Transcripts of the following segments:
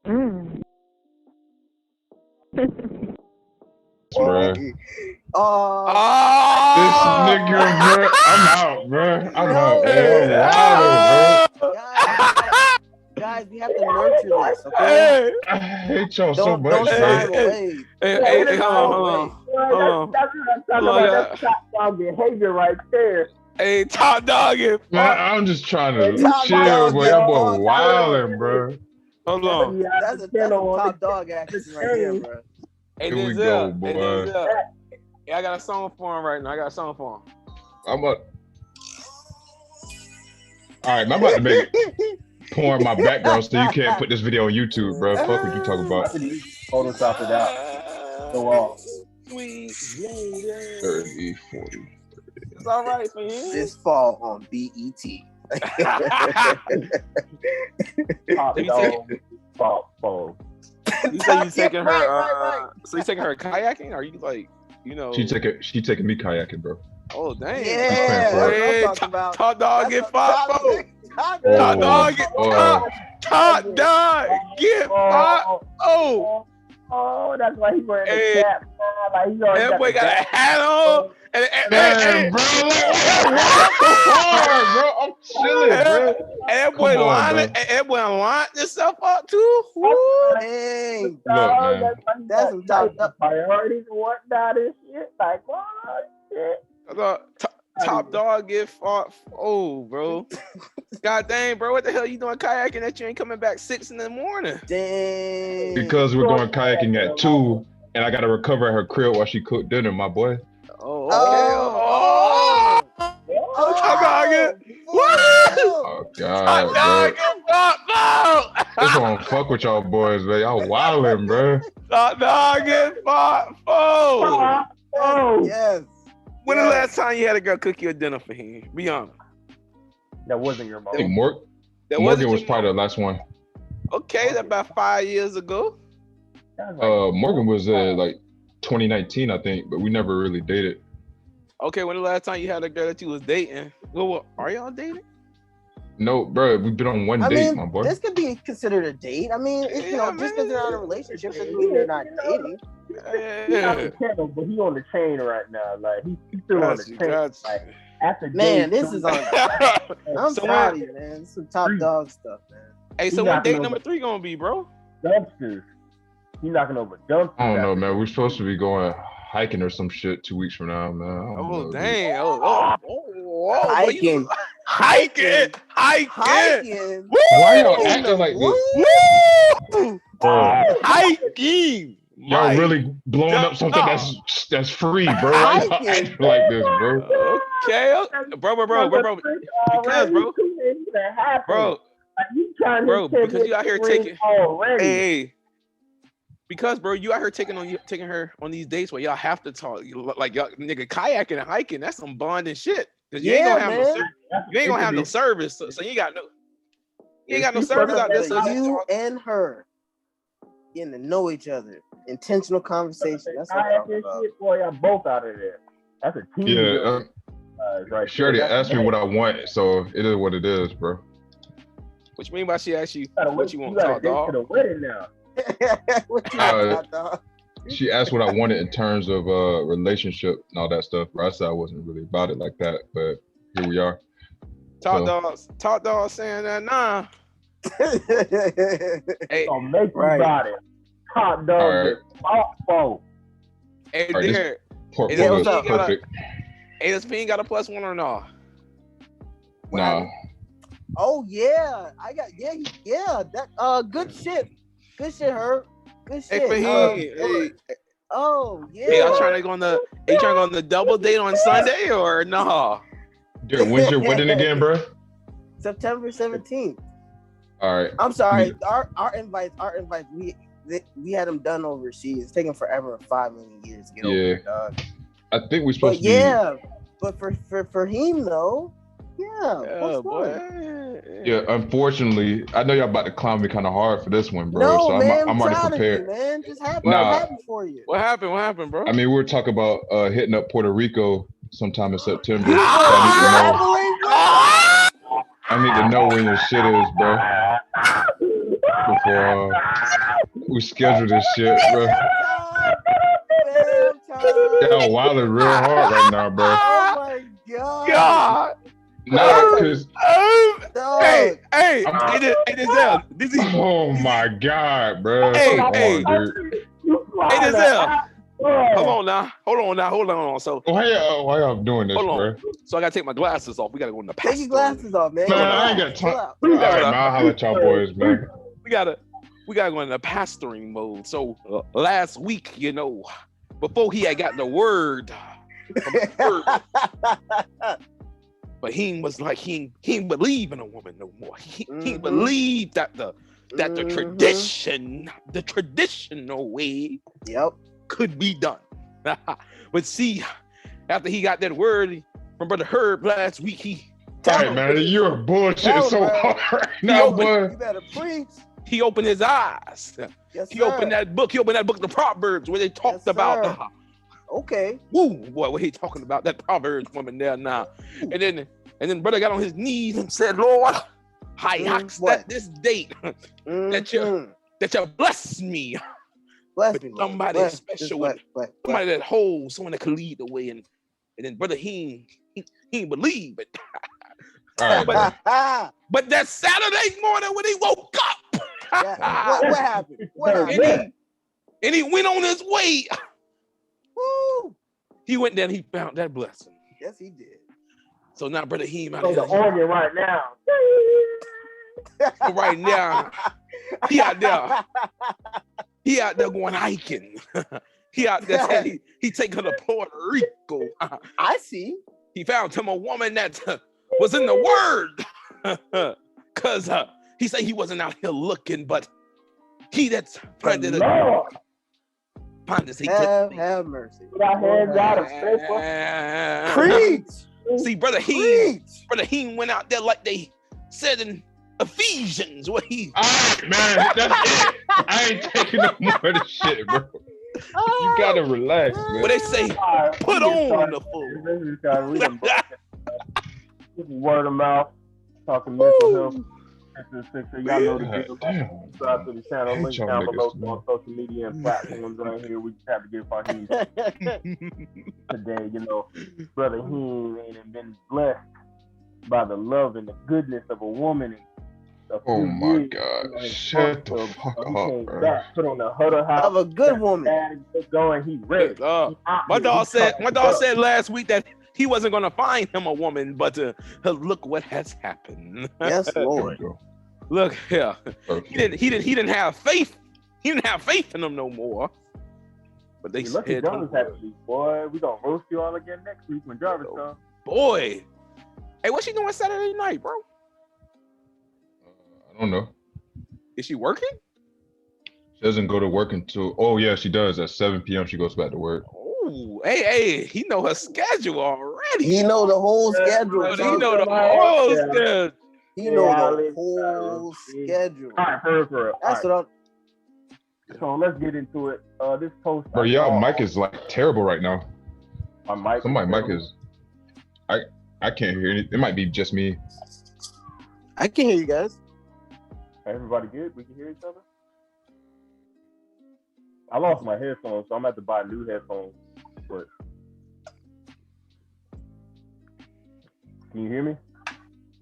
Mm. Bruh. This Oh, nigga, bro. I'm out, bro. I'm No. out, bro. I'm wildin', Guys, we have to nurture this, okay? hey, bro. I hate y'all so Don't much, drive bro. away. hey, hold on. That's what I'm talking about. That's top dog behavior right there. Hey, top dog it. Man, I'm just trying to Top chill, dog, boy. yeah, Y'all boy fuck, wildin', bro. Hold on. That's a top dog action right there, bro. Hey, Here we Denzel. go, Hey, boy. Denzel. Yeah, I got a song for him right now. I'm about. All right, I'm about to make porn my background so you can't put this video on YouTube, bro. Fuck what you talking about. Photoshop it out. Go off. Sweet lady. 30, 40. It's all right for you. This fall on BET. Top dog Fought Fo. You say you taking her? Right. So you taking her kayaking? Or are you like, She taking me kayaking, bro. Oh dang! Yeah, that's what Hey, I'm talking about. top dog get fought fo. Top Top dog get Oh. top dog get fought. Oh, That's why he wearing Hey. the cap. Like he already that boy got a hat on. Man, bro, bro, I'm chilling, bro. And that boy Come on, lining, bro. and that boy lined himself up too. Woo. Dang. Look, man. That's some top priorities and whatnot and shit. Like, what shit? Top dog get fought. Oh, bro. God dang, bro. What the hell you doing kayaking that you ain't coming back 6 in the morning? Dang. Because we're going kayaking at 2, and I gotta recover at her crib while she cooked dinner, my boy. Oh, okay. Top dog get. What? Oh Top God, dog bro. get fought. No. This won't fuck with y'all boys, man. Y'all wildin', bro. Top dog get fought. Oh. Yes. When the last time you had a girl cook you a dinner for him? Be honest. That wasn't your mom. I think That Morgan wasn't was your probably the last one. Okay, that's about 5 years ago. Morgan was like 2019, I think, but we never really dated. Okay, when the last time you had a girl that you was dating? Well, are y'all dating? No, bro, we've been on one date, my boy. This could be considered a date. I mean, it's, just because they're not in a relationship doesn't mean they're not dating. He's not the channel, but he's on the chain right now. Like he's still on the chain. Like, after man, days, this is on. I'm So proud of you, man. This is some top dog stuff, man. Hey, so what date number 3 gonna be, bro? dumpsters. He's knocking over dumpsters. I don't know, man. We're supposed to be going hiking or some shit 2 weeks from now, man. I don't Oh know, dang! Hiking. Hiking. Why y'all acting like this? Woo! Bro, Hiking. y'all really blowing up something that's free, bro. Why y'all acting like this, bro? Okay, bro. Because, because you out here taking. Hey. Because, bro, you out here taking her on these dates where y'all have to talk, like y'all nigga kayaking and hiking. That's some bonding shit. Cause you ain't gonna have no service, so you ain't got no service out there. So you and her getting to know each other, intentional conversation. That's what I'm talking about. Boy, y'all both out of there. That's a team. Yeah, right. she already asked me what I want, so it is what it is, bro. What you mean by she asked you what you want to talk, dog? To the wedding now. What you about, dog? She asked what I wanted in terms of relationship and all that stuff. But I said I wasn't really about it like that, but here we are. Top dogs saying that nah. Hey, so make you about it. Top dog get fought fo. Hey, right, there. Portfolio is perfect. Hey, does Fiend got a +1 or no? Nah. Oh yeah, I got that good shit. Good shit, Herb. Good shit. Oh yeah. Hey, y'all trying to go on the double date on Sunday or no? Dude, when's your wedding again, bro? September 17th. All right. I'm sorry. Our invites. We had them done overseas. It's taking forever, 5 million years to get over there, dog. I think we're supposed to be. But for him though. Yeah, yeah. Unfortunately, I know y'all about to clown me kind of hard for this one, bro. No, so man, I'm already prepared. You, man, just happy. Happy for you. What happened, bro? I mean, we were talking about hitting up Puerto Rico sometime in September. So I need to know when your shit is, bro. before we schedule this shit, bro. Y'all wilding real hard right now, bro. Oh my god. God. Nah, cause hey, Denzel. oh my god, bro. Hey, Come hey. on, dude. Hey, Denzel. Hold on. So Why y'all doing this, bro? So I gotta take my glasses off. We gotta go in the past. Take your glasses off, man. Man, I ain't got time. All right, man. I'll holler at y'all boys, man. We gotta go in the pastoring mode. So last week, you know, before he had gotten the word, but he was like he ain't believe in a woman no more. He believed that the tradition, the traditional way, could be done. But see, after he got that word from Brother Herb last week, hey man, you're bullshit so hard right now, boy. You better preach. He opened his eyes. Yes, he opened that book. He opened that book, the Proverbs, where they talked about. Okay. Woo, boy, what he talking about? That Proverbs woman there now. And then brother got on his knees and said, Lord, I ask that this date that you bless me. Bless me, somebody special, somebody that holds, someone that can lead the way. And then brother, he ain't believe it. All right, but that Saturday morning when he woke up, what happened? What happened? And he went on his way. Woo. He went there and he found that blessing. Yes, he did. So now, brother, he out the organ right now. So right now, he out there going hiking. He out there. He taking her to Puerto Rico. I see. He found him a woman that was in the word. Cause he said he wasn't out here looking, but he that's finding it. Have mercy. Preach. See, brother he went out there like they said in Ephesians, where he. All right, man, that's it. I ain't taking no more of this shit, bro. You gotta relax, man. What they say, put on the fool. This is word of mouth, talking mental health. Y'all know the deal. Subscribe to the channel. Link down below on social media and platforms right here. We just have to get Fahim today. You know, brother, he ain't been blessed by the love and the goodness of a woman. Oh my God! Shut the fuck up, bro. Put on the huddle house of a good woman. Going, he ready. My dog said last week that he wasn't gonna find him a woman, but look what has happened. Yes, Lord. Look here. He didn't have faith. He didn't have faith in them no more. But they said, boy, we gonna roast you all again next week when Jarvis comes. Boy, hey, what's she doing Saturday night, bro? I don't know. Is she working? She doesn't go to work until. Oh yeah, she does. At 7 p.m. she goes back to work. Oh, hey, he know her schedule already. He know the whole schedule. He know the whole schedule. He know the whole schedule. All right, her. That's what I'm. So let's get into it. This post. Bro, y'all mic is like terrible right now. My mic. Somebody's mic is. I can't hear it. It might be just me. I can hear you guys. Everybody good? We can hear each other? I lost my headphones, so I'm going to have to buy new headphones. But can you hear me?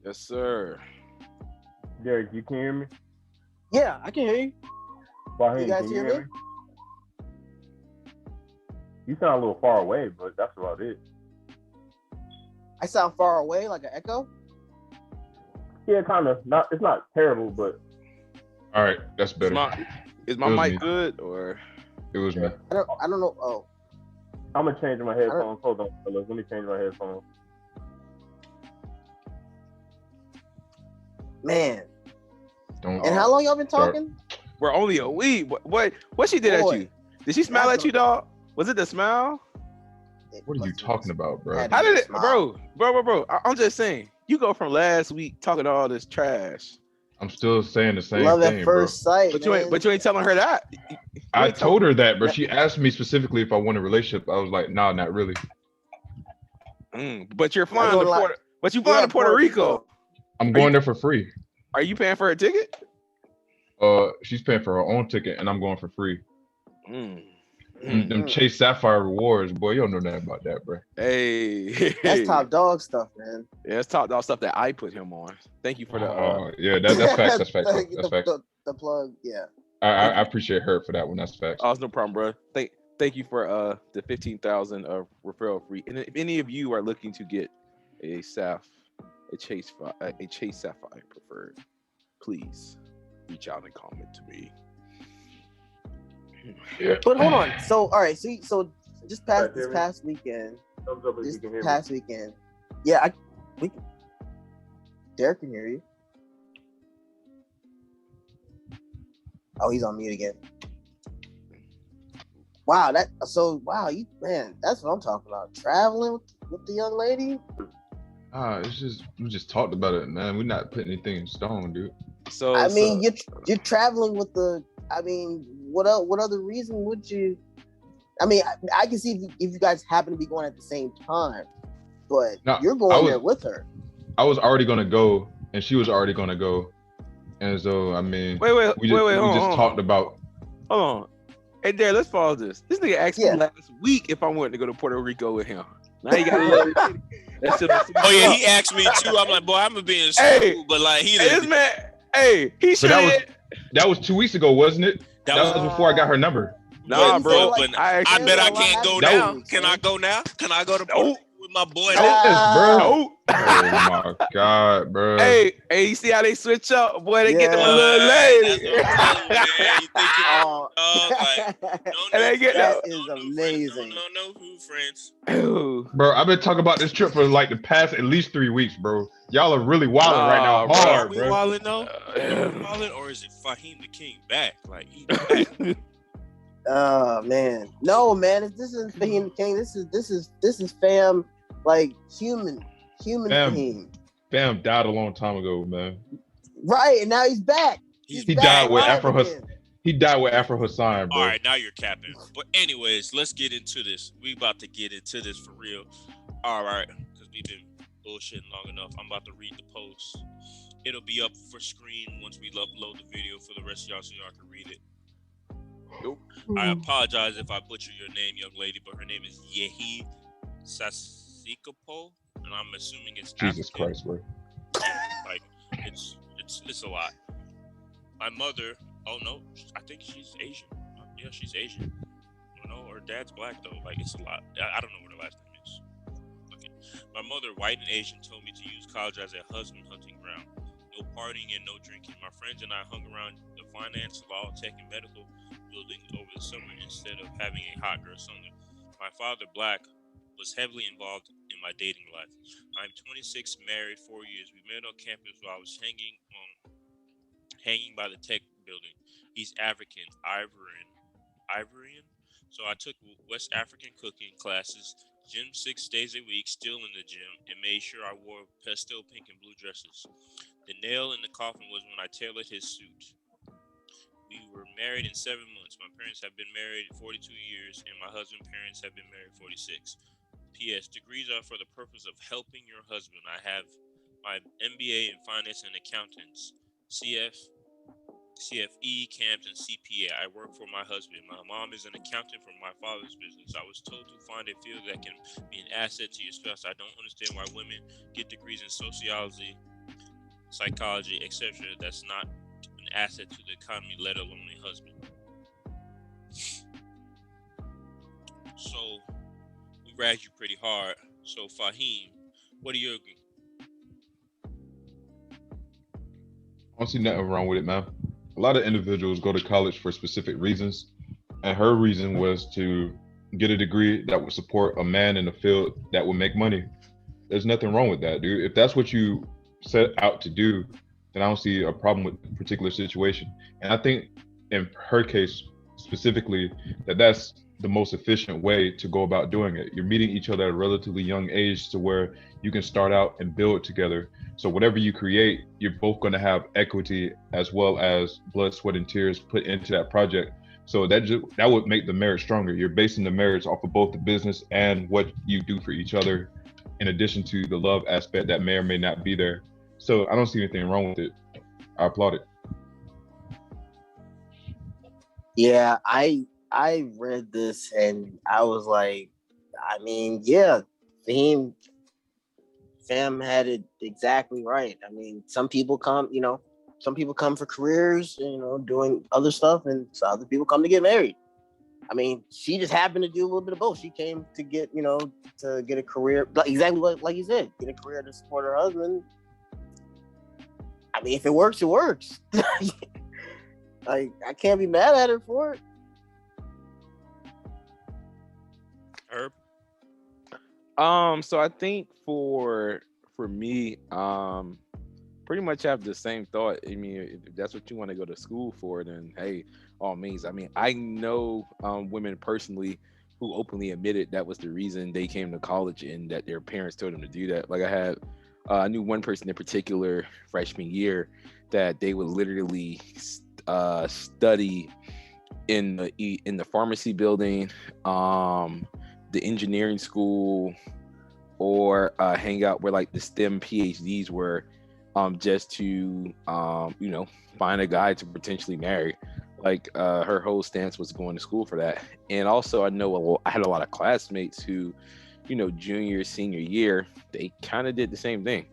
Yes, sir. Derek, you can hear me? Yeah, I can hear you. Fahim, you guys hear me? You sound a little far away, but that's about it. I sound far away, like an echo? Yeah, kind of. It's not terrible, but. All right, that's better. Is my mic good or? It was me. I don't know. Oh. I'm gonna change my headphones. Hold on, fellas. Let me change my headphones. Man. And how long y'all been talking? We're only a week. What she did at you? Did she smile at you, dog? Was it the smile? What are you talking about, bro? How did it, bro? I'm just saying. You go from last week talking all this trash. I'm still saying the same Love thing, at first sight, but you ain't telling her that. I told her that, but she asked me specifically if I want a relationship. I was like, nah, not really. But you're flying to Puerto. But you flying to Puerto Rico. I'm going there for free. Are you paying for a ticket? she's paying for her own ticket, and I'm going for free. Them Chase Sapphire rewards, boy. You don't know nothing about that, bro. Hey, that's top dog stuff, man. Yeah, it's top dog stuff that I put him on. Thank you for the. Yeah, that's facts. That's facts. That's facts. The plug, yeah. I appreciate her for that one. That's facts. Oh, it's no problem, bro. Thank you for the 15,000 referral free. And if any of you are looking to get a Chase Sapphire preferred, please reach out and comment to me. Yeah. But hold on. So all right. So just this past weekend. Yeah, Derek can hear you. Oh, he's on mute again. Wow, you man, that's what I'm talking about. Traveling with the young lady. It's just we just talked about it, man. We're not putting anything in stone, dude. So I mean, you're traveling with the. I mean, what other reason would you? I mean, I can see if you guys happen to be going at the same time, but you're going there with her. I was already gonna go, and she was already gonna go, and so I mean, we just talked about. Hold on, hey, Dare, let's pause this. This nigga asked me last week if I wanted to go to Puerto Rico with him. Now you got. Oh yeah, he asked me too. I'm like, boy, I'm gonna be in school, but like he didn't. This man, he should. That was 2 weeks ago, wasn't it? That was before I got her number. Nah, bro. But I bet I can't go now. Can I go now? Can I go to Puerto with my boy? Yes, bro. Oh my God, bro. Hey, you see how they switch up? Boy, they get them a little lady. That is amazing. No friends. Bro, I've been talking about this trip for like the past at least 3 weeks, bro. Y'all are really wilding right now. Hard, bro. Are we wilding though? Wilding, or is it Fahim the King back? Like he back. Oh man, no man. This isn't Fahim the King. This is fam, like human Fahim. Fam died a long time ago, man. Right, and now he's back. He died with Afro Hassan. He died with Afro Hassan, bro. All right, now you're capping. But anyways, let's get into this. We about to get into this for real. All right, because we've been bullshitting long enough. I'm about to read the post. It'll be up for screen once we upload the video for the rest of y'all so y'all can read it. Nope. I apologize if I butcher your name, young lady, but her name is Yehi Sasikapo, and I'm assuming it's Jesus African. Christ, bro. Like it's a lot. My mother. Oh no, I think she's Asian. Yeah, she's Asian. I don't know, her dad's black though. Like it's a lot. I don't know what her last name is. Okay. My mother, white and Asian, told me to use college as a husband hunting ground. No partying and no drinking. My friends and I hung around the finance, law, tech, and medical building over the summer instead of having a hot girl summer. My father, black, was heavily involved in my dating life. I'm 26, married, 4 years. We met on campus while I was hanging by the tech building. He's African, Ivorian. So I took West African cooking classes, gym 6 days a week, still in the gym, and made sure I wore pastel pink and blue dresses. The nail in the coffin was when I tailored his suit. We were married in 7 months. My parents have been married 42 years, and my husband's parents have been married 46. P.S. Degrees are for the purpose of helping your husband. I have my MBA in finance and accountants, CFE, CAMS, and CPA. I work for my husband. My mom is an accountant for my father's business. I was told to find a field that can be an asset to your spouse. I don't understand why women get degrees in sociology, psychology, etc. That's not an asset to the economy, let alone a husband. So we ragged you pretty hard. So Fahim, what do you agree? I don't see nothing wrong with it, man. A lot of individuals go to college for specific reasons, and her reason was to get a degree that would support a man in a field that would make money. There's nothing wrong with that, dude. If that's what you set out to do, then I don't see a problem with the particular situation. And I think in her case specifically, that's the most efficient way to go about doing it. You're meeting each other at a relatively young age to where you can start out and build together. So whatever you create, you're both going to have equity as well as blood, sweat, and tears put into that project. So that would make the marriage stronger. You're basing the marriage off of both the business and what you do for each other, in addition to the love aspect that may or may not be there. So I don't see anything wrong with it. I applaud it. Yeah, I read this and I was like, I mean, yeah, Fam had it exactly right. I mean, some people come for careers, doing other stuff, and so other people come to get married. I mean, she just happened to do a little bit of both. She came to get, to get a career, exactly like you said, get a career to support her husband. I mean, if it works, it works. Like, I can't be mad at her for it. Herb? So I think for me, pretty much have the same thought. I mean, if that's what you want to go to school for, then hey, all means. I mean, I know women personally who openly admitted that was the reason they came to college and that their parents told them to do that. Like I knew one person in particular freshman year that they would literally study in the pharmacy building, the engineering school, or hang out where like the STEM PhDs were, just to find a guy to potentially marry. Like her whole stance was going to school for that. And also I had a lot of classmates who, junior, senior year, they kind of did the same thing,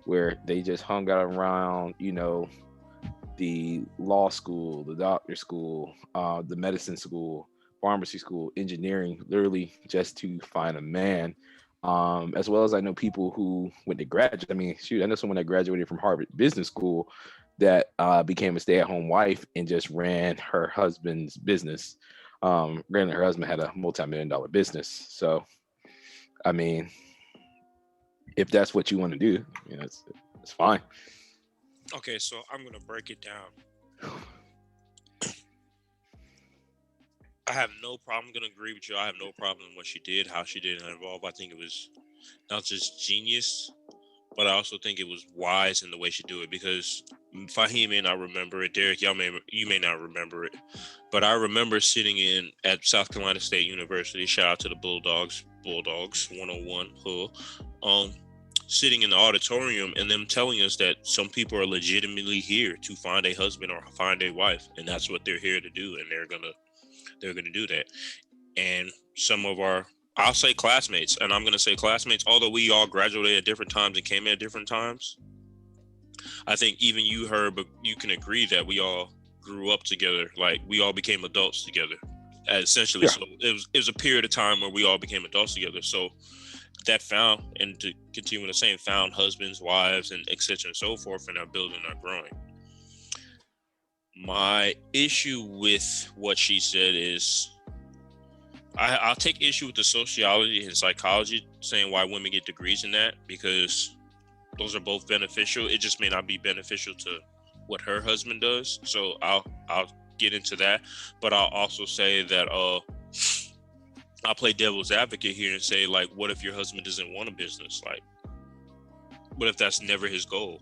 where they just hung out around, the law school, the doctor school, the medicine school, pharmacy school, engineering, literally just to find a man. As well as I know people who went to graduate. I mean, shoot, I know someone that graduated from Harvard Business School that became a stay-at-home wife and just ran her husband's business. Granted, her husband had a multi-million-dollar business. So, I mean, if that's what you want to do, it's fine. Okay, so I'm gonna break it down. I have no problem. I'm gonna agree with you. I have no problem with what she did, how she did it involve. I think it was not just genius, but I also think it was wise in the way she do it, because Fahim may not remember it. Derek, you may not remember it, but I remember sitting at South Carolina State University. Shout out to the Bulldogs 101. Sitting in the auditorium and them telling us that some people are legitimately here to find a husband or find a wife, and that's what they're here to do, and they're gonna do that. And some of I'll say classmates, and I'm gonna say classmates, although we all graduated at different times and came in at different times, I think even you heard, but you can agree that we all grew up together, like we all became adults together, essentially. Yeah. So it was a period of time where we all became adults together. So that found, and to continue the same, found husbands, wives, and etc. and so forth, and are building, are growing. My issue with what she said is, I'll take issue with the sociology and psychology saying why women get degrees in that, because those are both beneficial. It just may not be beneficial to what her husband does. So I'll get into that, but I'll also say that I'll play devil's advocate here and say, like, what if your husband doesn't want a business? Like, what if that's never his goal?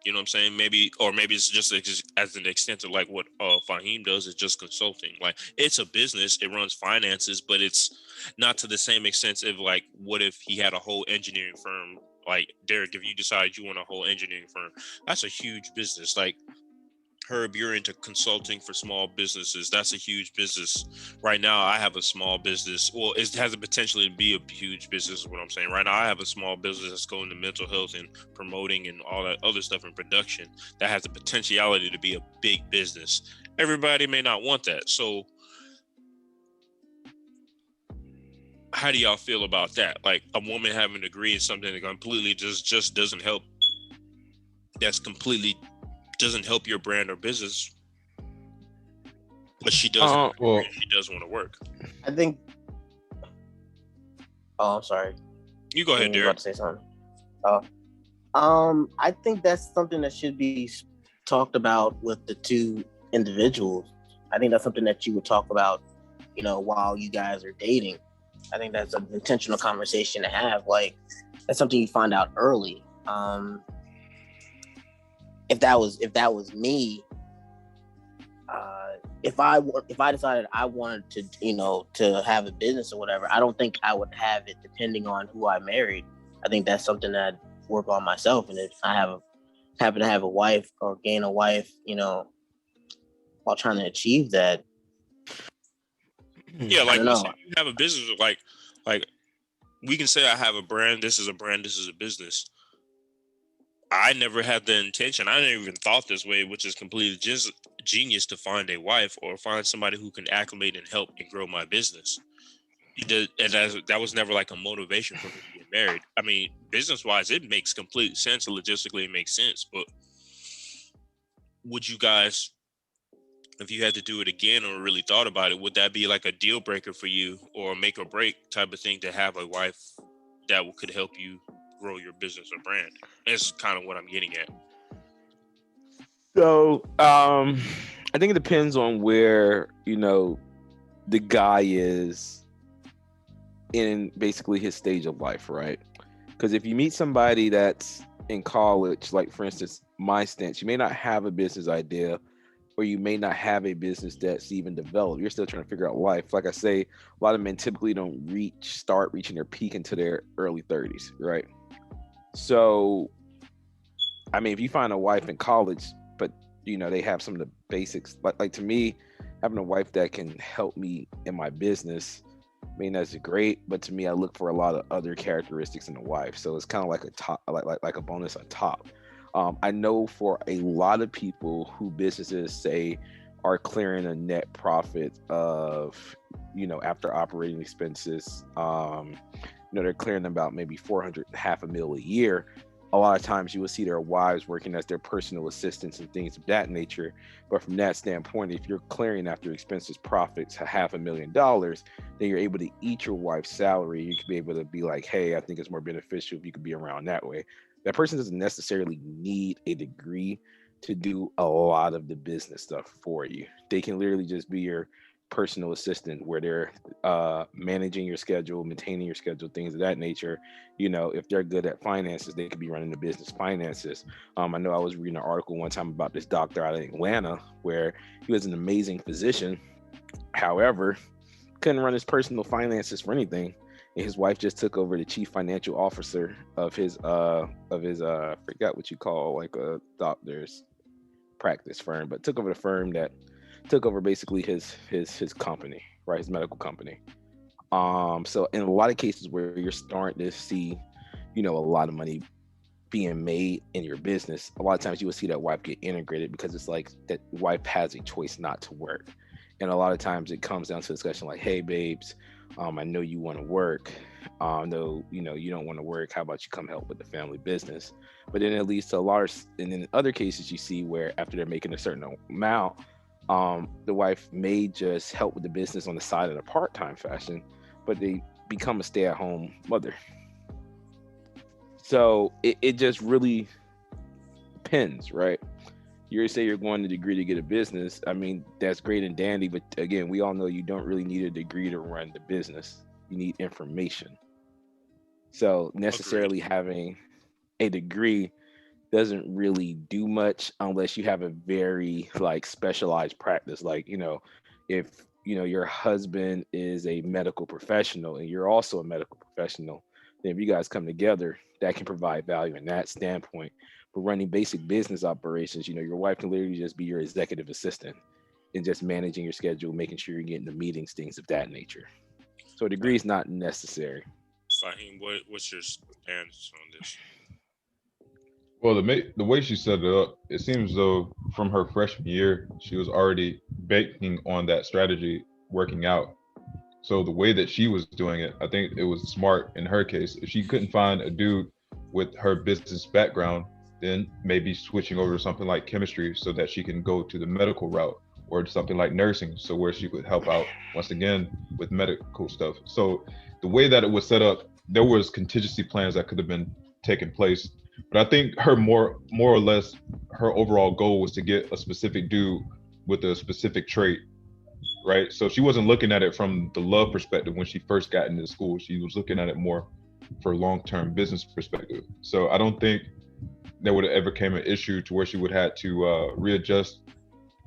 You know what I'm saying? Maybe it's just as an extent of like what Fahim does, is just consulting. Like, it's a business, it runs finances, but it's not to the same extent of like, what if he had a whole engineering firm? Like, Derek, if you decide you want a whole engineering firm, that's a huge business. Like, Herb, you're into consulting for small businesses. That's a huge business. Right now, I have a small business. Well, it has the potential to be a huge business is what I'm saying. Right now, I have a small business that's going to mental health and promoting and all that other stuff in production that has the potentiality to be a big business. Everybody may not want that. So how do y'all feel about that? Like, a woman having a degree in something that completely just doesn't help. That's completely doesn't help your brand or business, but she does. She does want to work. I think. Oh, I'm sorry. You go ahead, Derek. About to say something. I think that's something that should be talked about with the two individuals. I think that's something that you would talk about, while you guys are dating. I think that's an intentional conversation to have. Like, that's something you find out early. If that was me, if I decided I wanted to, to have a business or whatever, I don't think I would have it depending on who I married. I think that's something that I'd work on myself. And if I happen to have a wife or gain a wife, while trying to achieve that, Yeah, like let's say you have a business, like we can say I have a brand. This is a brand. This is a business. I never had the intention. I never even thought this way, which is completely just genius to find a wife or find somebody who can acclimate and help and grow my business. And that was never like a motivation for me to get married. I mean, business-wise, it makes complete sense. Logistically, it makes sense. But would you guys, if you had to do it again or really thought about it, would that be like a deal breaker for you or a make or break type of thing to have a wife that could help you grow your business or brand? That's kind of what I'm getting at. So I think it depends on where, the guy is in basically his stage of life, right? Because if you meet somebody that's in college, like for instance, my stance, you may not have a business idea, or you may not have a business that's even developed. You're still trying to figure out life. Like I say, a lot of men typically don't start reaching their peak into their early 30s, right? So, I mean, if you find a wife in college, but they have some of the basics, like to me, having a wife that can help me in my business, I mean, that's great. But to me, I look for a lot of other characteristics in a wife. So it's kind of like a top, like a bonus on top. I know for a lot of people who businesses say are clearing a net profit of, after operating expenses, they're clearing about maybe $400,000 a year. A lot of times you will see their wives working as their personal assistants and things of that nature. But from that standpoint, if you're clearing after expenses profits $500,000, then you're able to eat your wife's salary. You could be able to be like, hey, I think it's more beneficial if you could be around that way. That person doesn't necessarily need a degree to do a lot of the business stuff for you. They can literally just be your personal assistant, where they're managing your schedule, maintaining your schedule, things of that nature. If they're good at finances, they could be running the business finances. I know I was reading an article one time about this doctor out of Atlanta where he was an amazing physician. However, couldn't run his personal finances for anything. And his wife just took over the chief financial officer of his I forgot what you call like a doctor's practice firm, but took over the firm that took over basically his company, right? His medical company. So in a lot of cases where you're starting to see, a lot of money being made in your business, a lot of times you will see that wife get integrated because it's like that wife has a choice not to work. And a lot of times it comes down to a discussion like, hey, babes, I know you want to work. No, you don't want to work. How about you come help with the family business? But then it leads to and in other cases you see where after they're making a certain amount, the wife may just help with the business on the side in a part-time fashion, but they become a stay-at-home mother. So it just really depends, right? You say you're going to degree to get a business. I mean, that's great and dandy, but again, we all know you don't really need a degree to run the business. You need information. So necessarily having a degree doesn't really do much unless you have a very specialized practice. Like, if your husband is a medical professional and you're also a medical professional, then if you guys come together, that can provide value in that standpoint. But running basic business operations, your wife can literally just be your executive assistant and just managing your schedule, making sure you're getting the meetings, things of that nature. So a degree is not necessary. Fahim, what's your stance on this? Well, the way she set it up, it seems though from her freshman year, she was already banking on that strategy working out. So the way that she was doing it, I think it was smart in her case. If she couldn't find a dude with her business background, then maybe switching over to something like chemistry so that she can go to the medical route, or something like nursing, so where she could help out once again with medical stuff. So the way that it was set up, there was contingency plans that could have been taking place. But I think her more or less, her overall goal was to get a specific dude with a specific trait, right? So she wasn't looking at it from the love perspective when she first got into school. She was looking at it more for long-term business perspective. So I don't think there would have ever came an issue to where she would have to readjust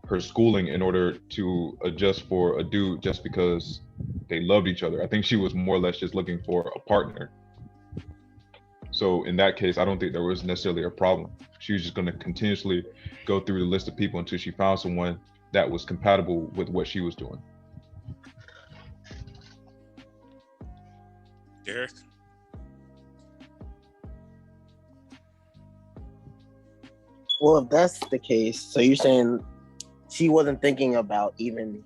her schooling in order to adjust for a dude just because they loved each other. I think she was more or less just looking for a partner. So in that case, I don't think there was necessarily a problem. She was just going to continuously go through the list of people until she found someone that was compatible with what she was doing. Derek? Well, if that's the case, so you're saying she wasn't thinking about even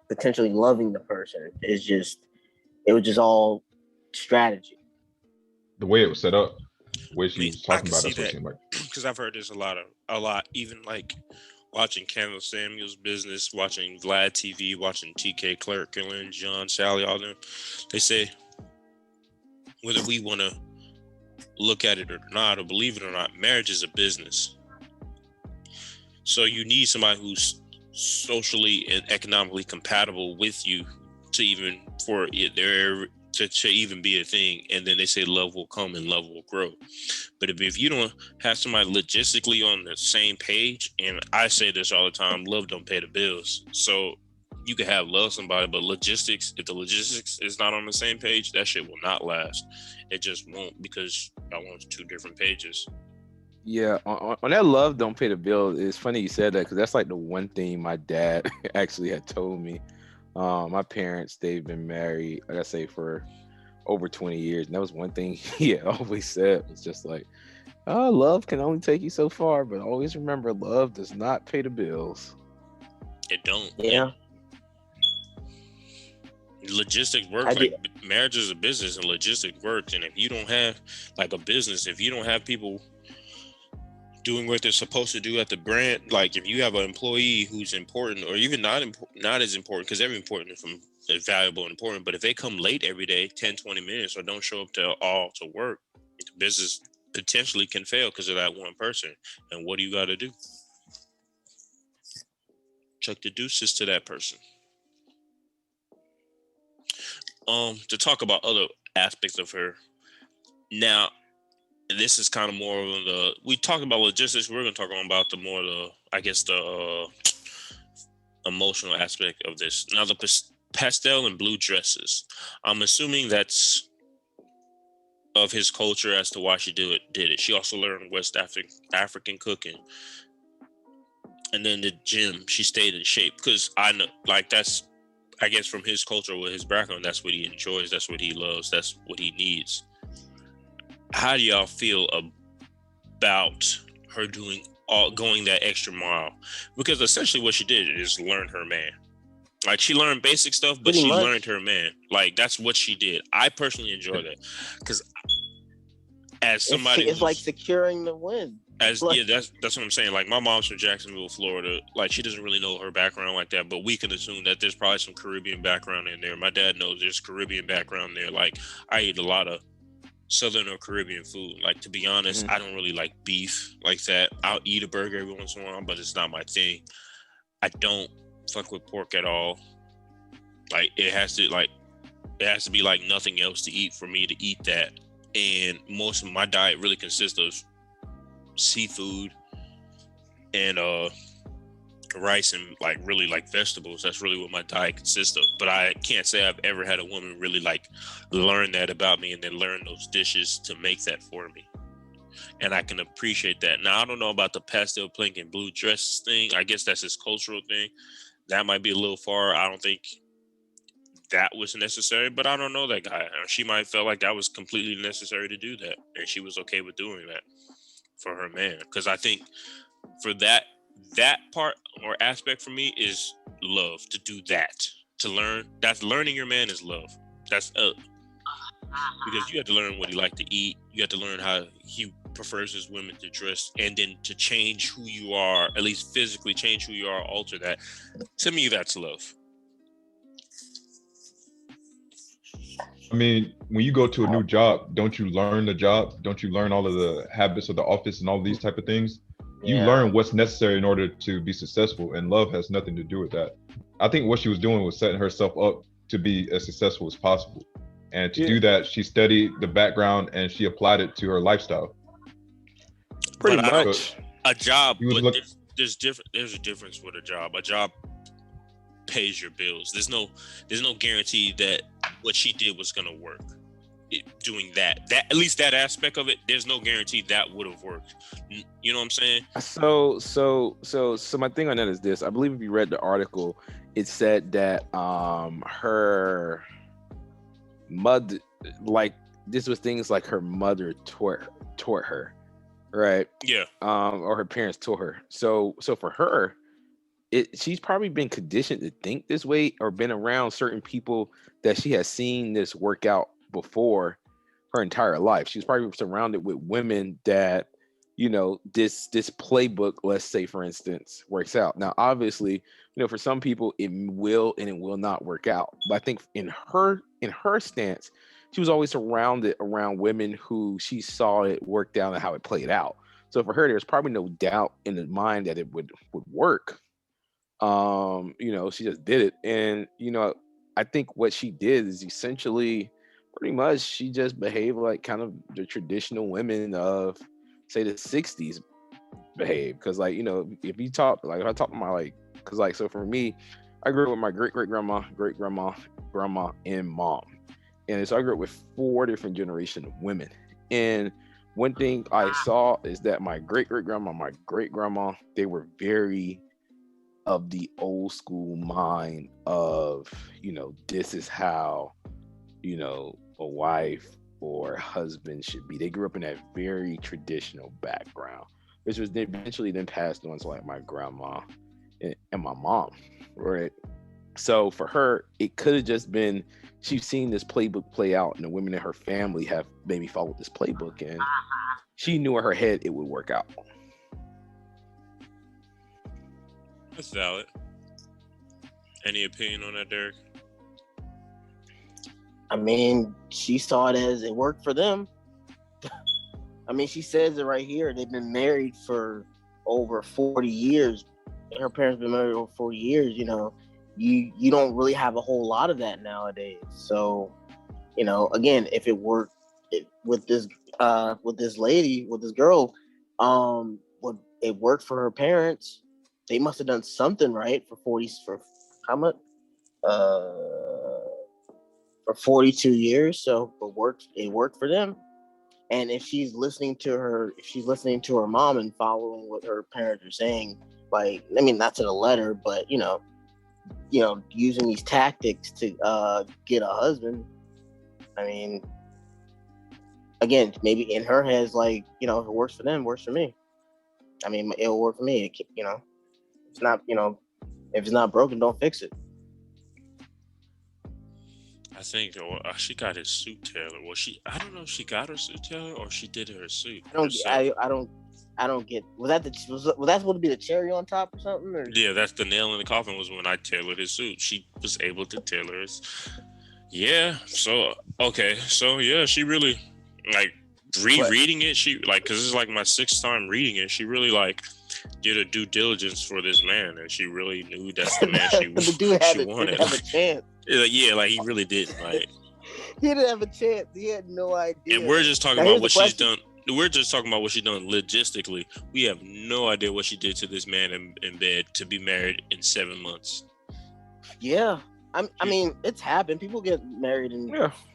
potentially loving the person. It was just all strategy. The way it was set up, the way she was talking about it, that's what it seemed like. Because I've heard this a lot, even like watching Kendall Samuels' business, watching Vlad TV, watching TK Clark, Lynn, John, Sally, all them. They say whether we want to look at it or not, or believe it or not, marriage is a business. So you need somebody who's socially and economically compatible with you to even for it there to even be a thing. And then they say love will come and love will grow. But if you don't have somebody logistically on the same page, and I say this all the time, love don't pay the bills. So you can have love somebody, but logistics, if the logistics is not on the same page, that shit will not last. It just won't, because y'all on two different pages. Yeah, on that love don't pay the bill. It's funny you said that, because that's like the one thing my dad actually had told me. My parents, they've been married, like I say, for over 20 years, and that was one thing he had always said, was just like, oh, love can only take you so far, but always remember, love does not pay the bills. It don't. Yeah. Logistics work. Like marriage is a business, and logistics works. And if you don't have like a business, if you don't have people doing what they're supposed to do at the brand, like if you have an employee who's important, or even not as important, because they're important from valuable and important, but if they come late every day, 10-20 minutes, or don't show up to work, the business potentially can fail because of that one person. And what do you got to do? Chuck the deuces to that person. To talk about other aspects of her now, this is kind of more of the, we talked about logistics, we're going to talk about the emotional aspect of this. Now, the pastel and blue dresses, I'm assuming that's of his culture as to why she did it. She also learned West African cooking. And then the gym, she stayed in shape, because I know, like, that's, I guess from his culture, with his background, that's what he enjoys, that's what he loves, that's what he needs. How do y'all feel about her going that extra mile? Because essentially what she did is learn her man. Like, she learned basic stuff, but she learned her man. Like, that's what she did. I personally enjoy that, because as somebody, it's like securing the win. That's what I'm saying. Like, my mom's from Jacksonville, Florida. Like, she doesn't really know her background like that, but we can assume that there's probably some Caribbean background in there. My dad knows there's Caribbean background there. Like, I eat a lot of Southern or Caribbean food. Like, to be honest, I don't really like beef like that. I'll eat a burger every once in a while, but it's not my thing. I don't fuck with pork at all. Like, it has to be like nothing else to eat for me to eat that. And most of my diet really consists of seafood and rice and like really like vegetables. That's really what my diet consists of. But I can't say I've ever had a woman really like learn that about me and then learn those dishes to make that for me. And I can appreciate that. Now, I don't know about the pastel pink and blue dress thing. I guess that's his cultural thing. That might be a little far. I don't think that was necessary, but I don't know that guy. She might feel like that was completely necessary to do that, and she was okay with doing that for her man. Because I think for that part or aspect for me is love. To do that, to learn, that's learning your man is love. That's because you have to learn what he like to eat. You have to learn how he prefers his women to dress, and then to change who you are, at least physically change who you are, alter that. To me, that's love. I mean, when you go to a new job, don't you learn the job? Don't you learn all of the habits of the office and all these type of things? You learn what's necessary in order to be successful, and love has nothing to do with that. I think what she was doing was setting herself up to be as successful as possible. And to do that, she studied the background and she applied it to her lifestyle. Pretty much. A job, but there's a difference with a job. A job pays your bills. There's no guarantee that what she did was gonna work. Doing that at least that aspect of it, there's no guarantee that would have worked. You know what I'm saying? So my thing on that is this. I believe if you read the article, it said that her mother, like this was things like her mother taught her, right? Yeah. Or her parents taught her. So for her, she's probably been conditioned to think this way or been around certain people that she has seen this work out before her entire life. She's probably surrounded with women that, you know, this playbook, let's say for instance, works out. Now, obviously, you know, for some people it will and it will not work out. But I think in her stance, she was always surrounded around women who she saw it worked out and how it played out. So for her, there's probably no doubt in the mind that it would work. You know, she just did it. And, you know, I think what she did is essentially pretty much she just behaved like kind of the traditional women of say the 60s behave. Because like, you know, if you talk like if I talk to my like, because like, so for me, I grew up with my great grandma, grandma, and mom. And so I grew up with 4 different generations of women. And one thing I saw is that my great grandma, my great grandma, they were very of the old school mind of, you know, this is how, you know, a wife or husband should be. They grew up in that very traditional background, which was then eventually then passed on to like my grandma and my mom, right? So for her, it could have just been she's seen this playbook play out, and the women in her family have maybe followed this playbook, and she knew in her head it would work out. That's valid. Any opinion on that, Derek? I mean, she saw it as it worked for them. I mean, she says it right here. They've been married for over 40 years. Her parents been married over 40 years. You know, you don't really have a whole lot of that nowadays. So, you know, again, if it worked with this lady, with this girl, would it worked for her parents? They must have done something right for how much? For 42 years. So it worked for them. And if she's listening to her mom and following what her parents are saying, like, I mean, not to the letter, but you know, using these tactics to get a husband. I mean, again, maybe in her head, like, you know, if it works for them, it works for me. I mean, it'll work for me. You know, it's not, you know, if it's not broken, don't fix it. I think she got his suit tailored. Well, I don't know if she got her suit tailored or she did her suit. I don't get. Was that supposed to be the cherry on top or something? Or? Yeah, that's the nail in the coffin. Was when I tailored his suit. She was able to tailor his. Yeah. So okay. So yeah, she really like rereading it. She like because it's like my 6th time reading it. She really like did a due diligence for this man, and she really knew that's the man she wanted. Didn't have a chance. Yeah, like he really didn't. Like he didn't have a chance. He had no idea. And we're just talking about what she's done. We're just talking about what she's done logistically. We have no idea what she did to this man in bed to be married in 7 months. Yeah. I mean, it's happened. People get married in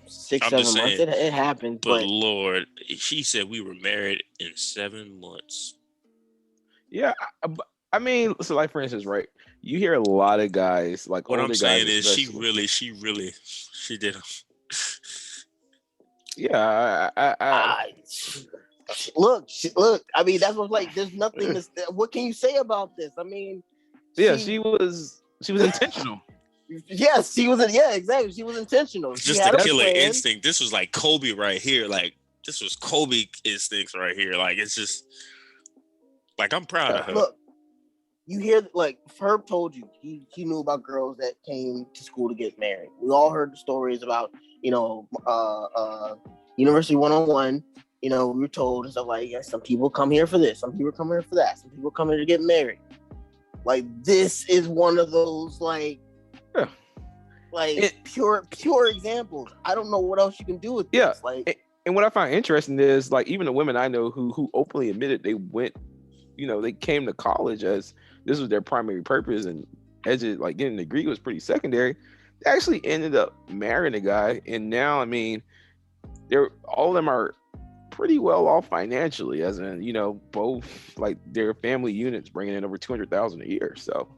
6, 7 months. It happened. But Lord, she said we were married in 7 months. Yeah. I mean, so like for instance, right? You hear a lot of guys like what older I'm saying guys, is she did. Yeah, look. I mean, that's what's like. There's nothing. What can you say about this? I mean, she was intentional. Yes, she was. Yeah, exactly. She was intentional. Just the killer instinct. This was like Kobe right here. Like this was Kobe instincts right here. Like it's just like I'm proud of her. Look, you hear like Herb told you he knew about girls that came to school to get married. We all heard the stories about, you know, University 101. You know, we were told and stuff like, yes, some people come here for this, some people come here for that, some people come here to get married. Like this is one of those pure examples. I don't know what else you can do with this. Yeah. Like, and what I find interesting is like even the women I know who openly admitted they went, you know, they came to college as this was their primary purpose, and as it like getting a degree was pretty secondary. They actually ended up marrying a guy, and now I mean, all of them are pretty well off financially, as in, you know, both like their family units bringing in over $200,000 a year. So,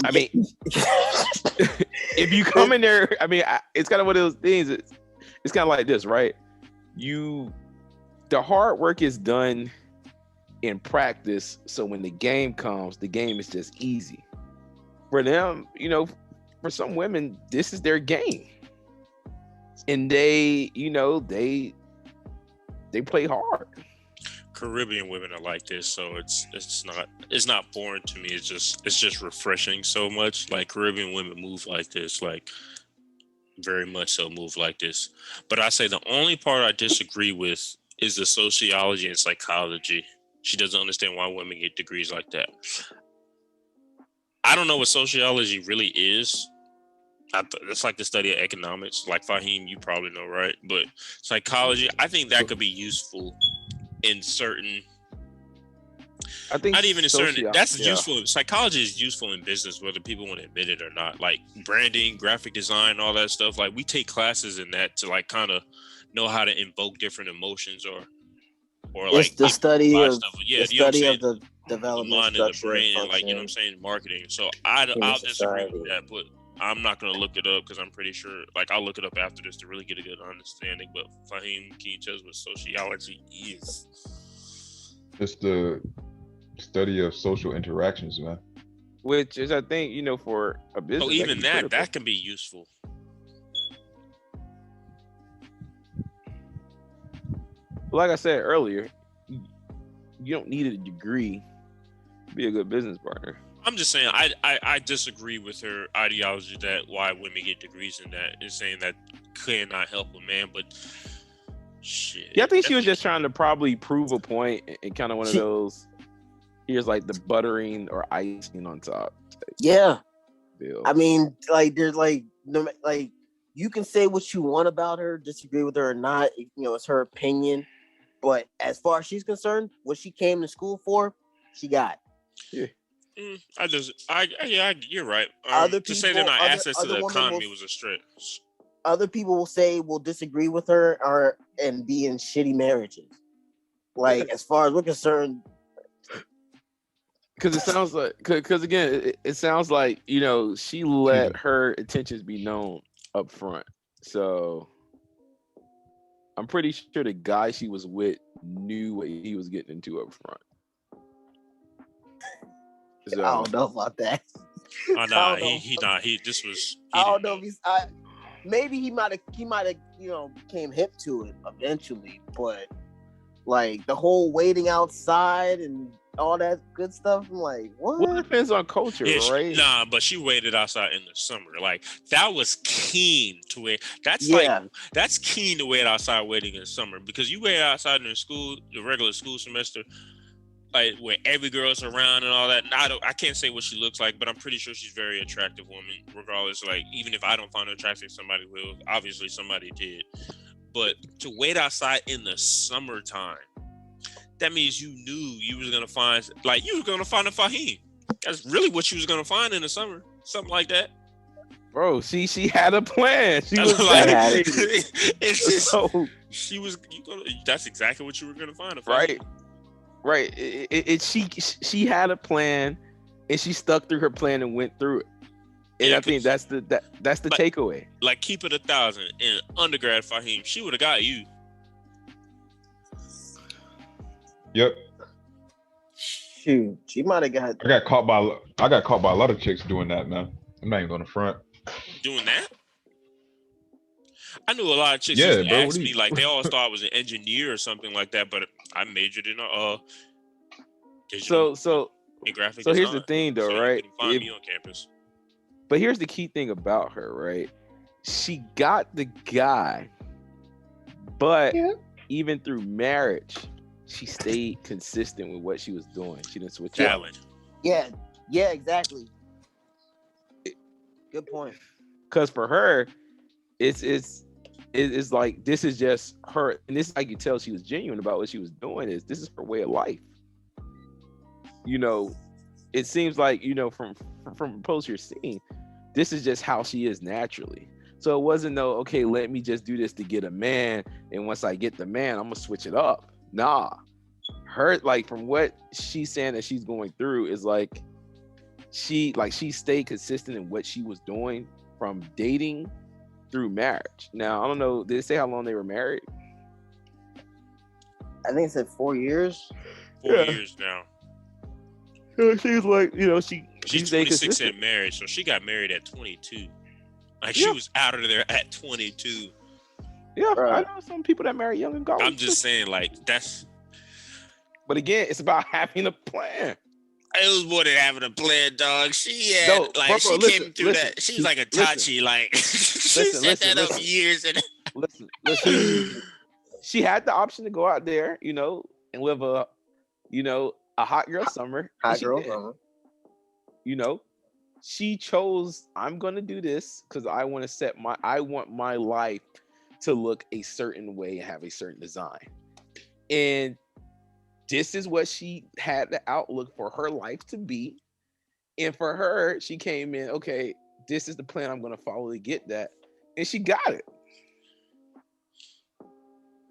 I mean, if you come in there, I mean, it's kind of one of those things. it's kind of like this, right? The hard work is done in practice, so when the game comes, the game is just easy. For them, for some women, this is their game. And they play hard. Caribbean women are like this, so it's not foreign to me. It's just refreshing so much. Like Caribbean women move like this, like very much so move like this. But I say the only part I disagree with is the sociology and psychology. She doesn't understand why women get degrees like that. I don't know what sociology really is. It's like the study of economics. Like Fahim, you probably know, right? But psychology, I think that could be useful in certain. I think not even in certain. That's useful. Psychology is useful in business, whether people want to admit it or not. Like branding, graphic design, all that stuff. Like we take classes in that to like kind of know how to invoke different emotions or it's like the study of the the development the mind and the brain, and like you know what I'm saying, marketing. So I'll disagree with that, but I'm not gonna look it up because I'm pretty sure like I'll look it up after this to really get a good understanding. But Fahim, can you tell us what sociology is? It's the study of social interactions, man. Which is, I think, for a business. So even that can be useful. Like I said earlier, you don't need a degree to be a good business partner. I'm just saying, I disagree with her ideology that why women get degrees in that is saying that cannot help a man, but shit. Yeah, I think she was just trying to probably prove a point and kind of one of those, here's like the buttering or icing on top. Yeah. I mean, like, there's like you can say what you want about her, disagree with her or not, it's her opinion. But as far as she's concerned, what she came to school for, she got. Yeah. You're right. Other to say they're not assets to the economy was a stretch. Other people will disagree with her and be in shitty marriages. Like, as far as we're concerned. Because it sounds like, again, it sounds like, she let her intentions be known up front. So I'm pretty sure the guy she was with knew what he was getting into up front. So, I don't know about that. Oh no, he not. This was. I don't know if he's. Maybe he might have, became hip to it eventually. But like the whole waiting outside and all that good stuff, I'm like, what? Well, it depends on culture, right? Nah, but she waited outside in the summer. Like that was keen to wait. That's keen to wait outside waiting in the summer because you wait outside in the regular school semester. Like where every girl's around and all that. I can't say what she looks like, but I'm pretty sure she's a very attractive woman. Regardless, like even if I don't find her attractive, somebody will. Obviously, somebody did. But to wait outside in the summertime, that means you knew you was gonna find a Fahim. That's really what you was gonna find in the summer, something like that. Bro, she had a plan. She was like, she was. That's exactly what you were gonna find. Right. She had a plan, and she stuck through her plan and went through it. And I think that's the takeaway. Like keep it 1,000 in undergrad, Fahim. She would have got you. Yep. Shoot, she might have got. I got caught by a lot of chicks doing that, man. I'm not even gonna front. Doing that? I knew a lot of chicks used to ask me, like, they always thought I was an engineer or something like that, but I majored in digital and graphic design. Here's the thing, though, so right? You can find me on campus. But here's the key thing about her, right? She got the guy, but even through marriage, she stayed consistent with what she was doing. She didn't switch up. Yeah, exactly. Good point. Because for her, it's like this is just her, and this is how you tell she was genuine about what she was doing. This is her way of life. It seems like from posts you're seeing, this is just how she is naturally. So it wasn't okay, let me just do this to get a man, and once I get the man, I'm gonna switch it up. Nah, her from what she's saying that she's going through is she stayed consistent in what she was doing from dating through marriage. Now, I don't know. Did it say how long they were married? I think it said 4 years. 4 years now. She was like, she's 26 in marriage, so she got married at 22. Like she was out of there at 22. Yeah, right. I know some people that marry young and go. I'm just saying, like that's. But again, it's about having a plan. It was more than having a plan, dog. She had she came through that. She was like a Tachi, she set that up years and. Listen. She had the option to go out there, and live a hot girl summer. Hot girl summer. She chose. I'm gonna do this because I want my life to look a certain way and have a certain design, and this is what she had the outlook for her life to be. And for her, she came in, okay, this is the plan I'm going to follow to get that. And she got it.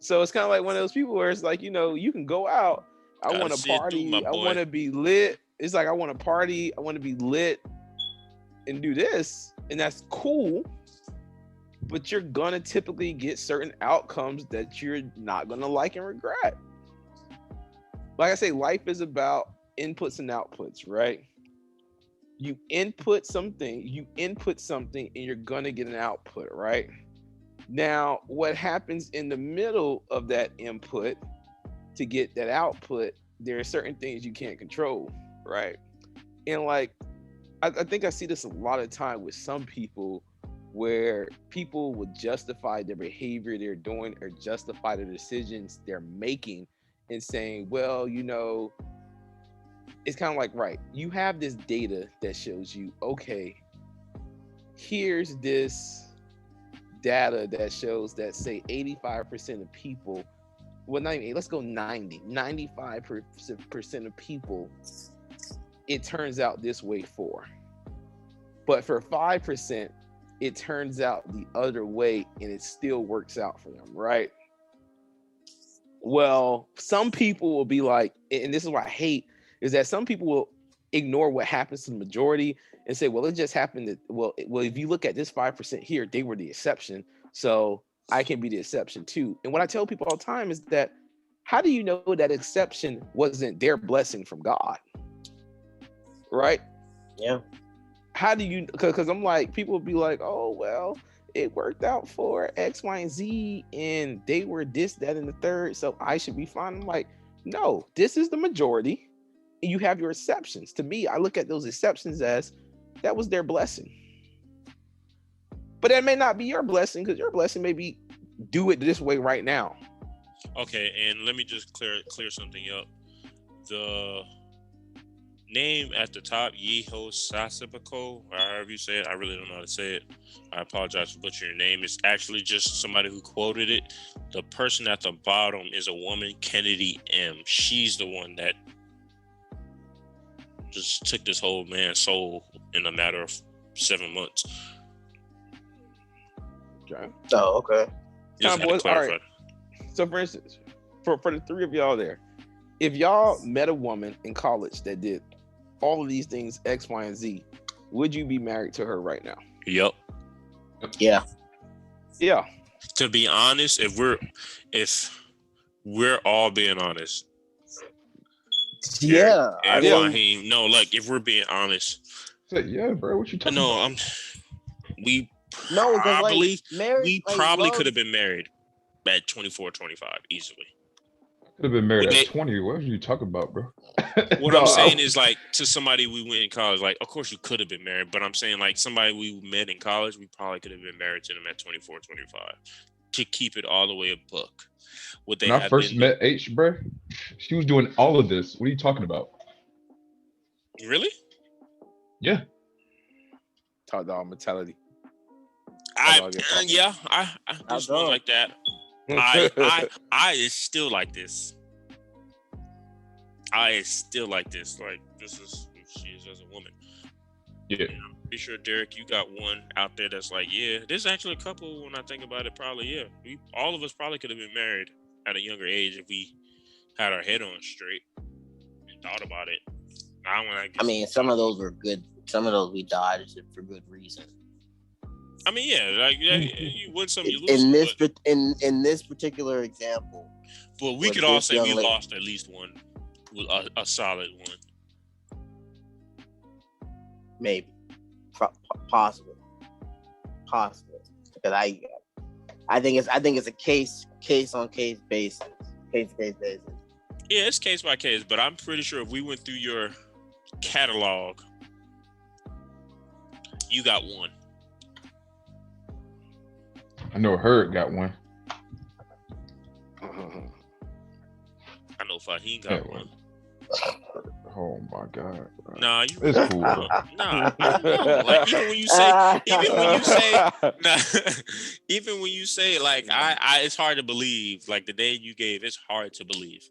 So it's kind of like one of those people where it's like, you can go out. I want to party. I want to be lit. It's like, I want to party. I want to be lit and do this. And that's cool. But you're going to typically get certain outcomes that you're not going to like and regret. Like I say, life is about inputs and outputs, right? You input something, and you're gonna get an output, right? Now, what happens in the middle of that input to get that output, there are certain things you can't control, right? And like, I think I see this a lot of time with some people where people would justify their behavior they're doing or justify the decisions they're making and saying, well, it's kind of like, right, you have this data that shows you, okay, here's this data that shows that, say, 85% of people, well, not even, let's go 95% of people, it turns out this way for. But for 5%, it turns out the other way and it still works out for them, right? Well, some people will be like, and this is what I hate, is that some people will ignore what happens to the majority and say, well, it just happened that, well, if you look at this 5% here, they were the exception. So I can be the exception too. And what I tell people all the time is that, how do you know that exception wasn't their blessing from God? Right? Yeah. How do you, because I'm like, people will be like, oh, well, it worked out for X, Y, and Z, and they were this, that, and the third, so I should be fine. I'm like, no, this is the majority, and you have your exceptions. To me, I look at those exceptions as that was their blessing. But that may not be your blessing, because your blessing may be do it this way right now. Okay, and let me just clear something up. The name at the top, Yeho Sasipako, or however you say it, I really don't know how to say it. I apologize for butchering your name. It's actually just somebody who quoted it. The person at the bottom is a woman, Kennedy M. She's the one that just took this whole man's soul in a matter of 7 months. Okay. Oh, okay. Just had to clarify. All right. So for instance, for the three of y'all there, if y'all met a woman in college that did all of these things, X, Y, and Z, would you be married to her right now? Yep. Yeah. Yeah. To be honest, if we're all being honest. Yeah. And Fahim, no, like if we're being honest. Yeah, bro, what you talking about? We probably could have been married at 24, 25 easily. Could have been married at 20. What are you talking about, bro? What I'm saying is, like, to somebody we went in college, like, of course you could have been married, but I'm saying, like, somebody we met in college, we probably could have been married to them at 24, 25 to keep it all the way a buck. Would they when I first met H, bro, she was doing all of this. What are you talking about? Really? Yeah. Top dog mentality. I was one like that. I is still like this. I is still like this. Like, this is who she is as a woman. Yeah. And I'm pretty sure, Derek, you got one out there that's like, yeah, there's actually a couple, when I think about it, probably, yeah. All of us probably could have been married at a younger age if we had our head on straight and thought about it. I mean, some of those were good. Some of those we dodged it for good reason. I mean, yeah, like you win some, you lose in some. This in this particular example. Well, we could all say we lost at least one, a solid one. Maybe, possible, because I think it's a case on case basis, case basis. Yeah, it's case by case, but I'm pretty sure if we went through your catalog, you got one. I know Herb got one. I know Fahim got one. Oh my God! Bro. Nah, it's cool. Bro. Nah, I know. Like even when you say, like I, it's hard to believe. Like the name you gave, it's hard to believe.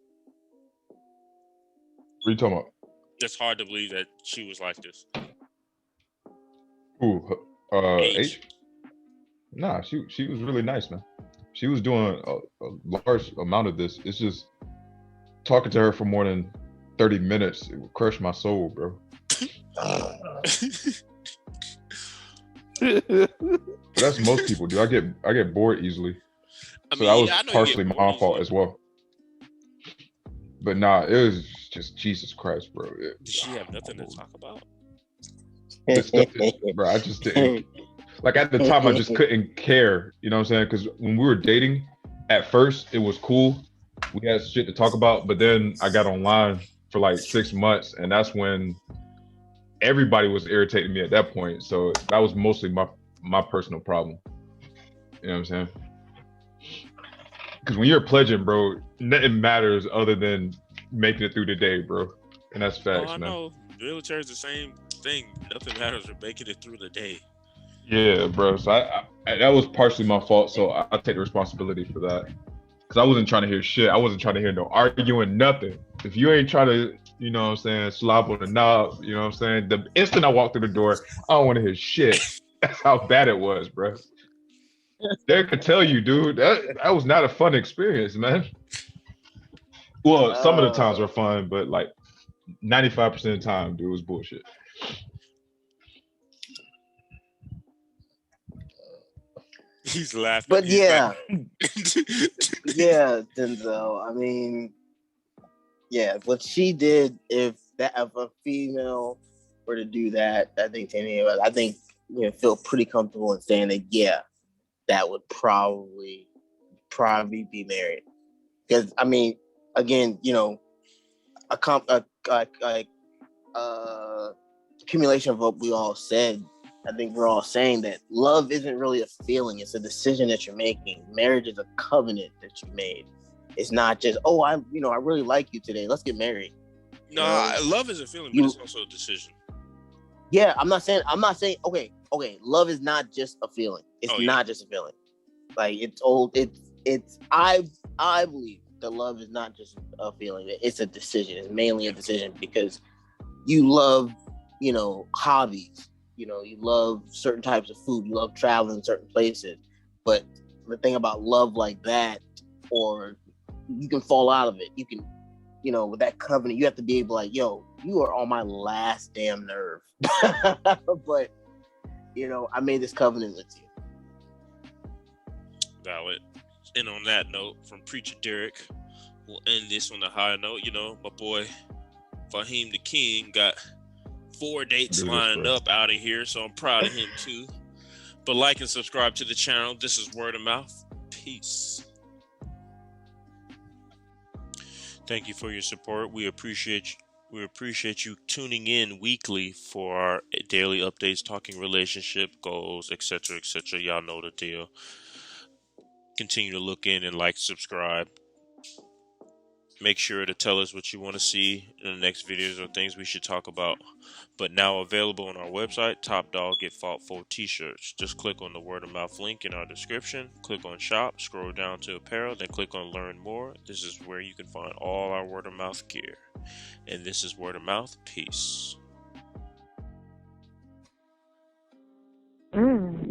What are you talking about? It's hard to believe that she was like this. Who? H? Nah, she was really nice, man. She was doing a large amount of this. It's just talking to her for more than 30 minutes, it would crush my soul, bro. That's most people do. I get bored easily. So that was partially my fault as well. But nah, it was just Jesus Christ, bro. Did she have nothing to talk about? Bro, I just didn't. Like at the time, I just couldn't care. You know what I'm saying? Because when we were dating, at first it was cool. We had shit to talk about, but then I got online for like 6 months, and that's when everybody was irritating me at that point. So that was mostly my personal problem. You know what I'm saying? Because when you're pledging, bro, nothing matters other than making it through the day, bro. And that's facts, man. I know. Military's the same thing. Nothing matters but making it through the day. Yeah, bro. So I that was partially my fault. So I take the responsibility for that. Because I wasn't trying to hear shit. I wasn't trying to hear no arguing, nothing. If you ain't trying to, you know what I'm saying, slop on the knob, you know what I'm saying? The instant I walked through the door, I don't want to hear shit. That's how bad it was, bro. Derek could tell you, dude, that was not a fun experience, man. Well, some of the times were fun, but like 95% of the time, dude, it was bullshit. He's laughing. But yeah. Yeah, Denzel. I mean, yeah, what she did, if a female were to do that, I think feel pretty comfortable in saying that, yeah, that would probably be married. Because I mean, again, you know, accumulation of what we all said. I think we're all saying that love isn't really a feeling; it's a decision that you're making. Marriage is a covenant that you made. It's not just, I really like you today. Let's get married. No, love is a feeling, but it's also a decision. Yeah, I'm not saying. Okay. Love is not just a feeling. It's not just a feeling. Like it's old. I believe that love is not just a feeling. It's a decision. It's mainly a decision because you love, hobbies. You love certain types of food. You love traveling certain places. But the thing about love like that, or you can fall out of it. You can, with that covenant, you have to be able like, yo, you are on my last damn nerve. But, I made this covenant with you. Valid. And on that note, from Preacher Derek, we'll end this on a high note. My boy Fahim the King got 4 dates lined up out of here, so I'm proud of him too. But like and subscribe to the channel. This is Word of Mouth. Peace. Thank you for your support. We appreciate you tuning in weekly for our daily updates, talking relationship goals, etc., etc. Y'all know the deal. Continue to look in and like, subscribe. Make sure to tell us what you want to see in the next videos or things we should talk about. But now available on our website, Top Dawg Get Fought Fo t-shirts. Just click on the Word of Mouth link in our description. Click on Shop, scroll down to Apparel, then click on Learn More. This is where you can find all our Word of Mouth gear. And this is Word of Mouth. Peace. Mm.